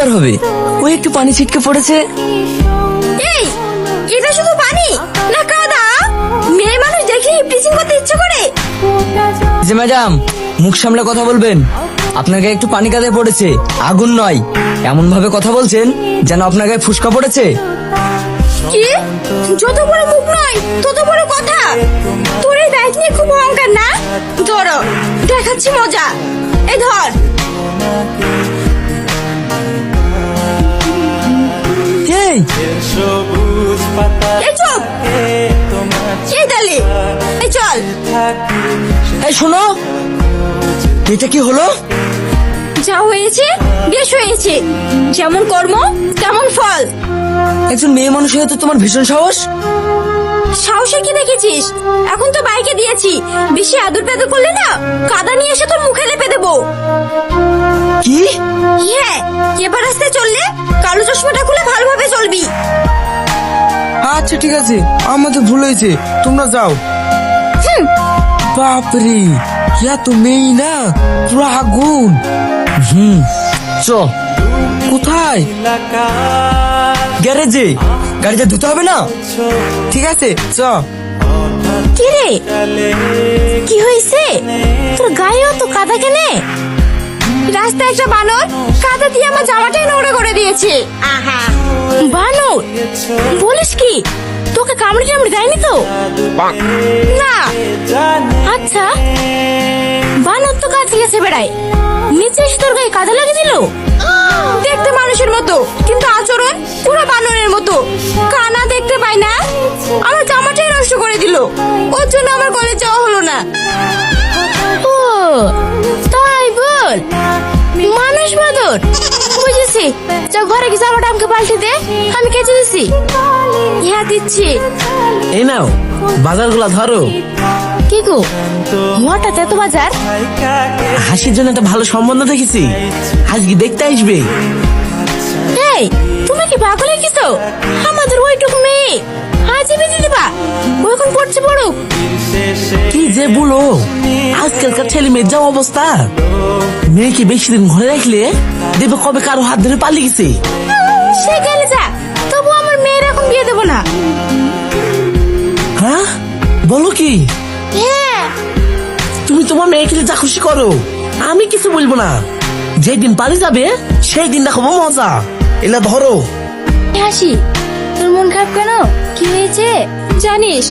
আবার হবে? ওই একটু পানি ছিটকে পড়েছে। এই, এটা শুধু পানি না কাদা? মেয়ে মানুষ দেখে ব্লিচিং করতে ইচ্ছে করে? যে ম্যাডাম, মুখ সামলে কথা বলবেন। আপনাকে একটু পানি কাদায় পড়েছে, আগুন নয়। এমন ভাবে কথা বলছেন যেন আপনার গায়ে ফুসকা পড়েছে। কি? যত বড় মুখ নয় তত বড় কথা। তোর এই দায়িত্ব নিয়ে খুব অহংকার না? ধরো, দেখাচ্ছি মজা। এই ধর। এই এই চুপ। এই দালি, এই চল। এই শোনো, এটা কি হলো? যা হয়েছে বেশ হয়েছে। যেমন কর্ম তেমন ফল। একজন মেয়ে মানুষ হয়ে তো তোমার ভীষণ সাহস। সাহসের কি দেখেছিস? এখন তো বাইকে দিয়েছি, বেশি আদর পেদর করলে না কাদা নিয়ে এসে তোর মুখে লেপে দেবো। কি? হ্যাঁ, এবার রাস্তায় চললে কালো চশমাটা খুলে ভালোভাবে চলবি। আচ্ছা ঠিক আছে, আমাদের ভুল হয়েছে, তোমরা যাও। বাপরে, ইয়া তো মেয়ে না, পুরো আগুন। চ কোথায়? গ্যারেজে। গাড়িটা ধুতে হবে না? ঠিক আছে চ। কি রে, কি হয়েছে? তোর গায়েও তো কাদা কেনে? রাস্তায় একটা বানর কাদা দিয়ে আমার জামাটাই নোংরা করে দিয়েছে। বানর? বলিস কি? তোকে কামড়ে টামড়ে দেয়নি তো? না। আচ্ছা, বানর তো কাছে গেছে বেড়ায়, নিচে এসে তোর গায়ে কাদা লাগিয়ে দিল? দেখতে মানুষের মতো কিন্তু আচরণ পুরো বানরের মতো। কানা দেখতে পাই না, আমার জামাটাই নষ্ট করে দিল। ওর জন্য আমার কলেজ যাওয়া হলো না। ও তাই বল, মানুষ বাদর। বুঝেছি, যা ঘরে গিয়ে জামাটা আমাকে পাল্টে দে, আমি কেচে দিচ্ছি। হ্যাঁ দিচ্ছি। এই নাও, বাজারগুলা ধরো। কি গো, হঠাৎ এত বাজার? হাসির জন্য একটা ভালো সম্বন্ধ দেখেছি, আজকে দেখতে আসবে। এই, তুমি কি পাগল হয়ে গেছো? আমাদের ওইটুকু মেয়ে আজই বেঁধে দিবা? ও এখন পড়ছে বড়। কি যে বলো, আজকালকার ছেলে মেয়ের যা অবস্থা। মেয়েকে বেশি দিন ঘরে রাখলে দেখবে কবে কারো হাত ধরে পালিয়ে গেছে। সে গেলে যা, তবু আমার মেয়ের এখন বিয়ে দেবো না। হ্যাঁ বলো কি? হ্যাঁ। তুমি তোমার মেয়েকে যা খুশি করো, আমি কিছু বলবো না। যেদিন পালিয়ে যাবে সেই দিন দেখাবো মজা। এলা ধরো। হাসি, তোর মন খারাপ কেন? কি হয়েছে জানিস?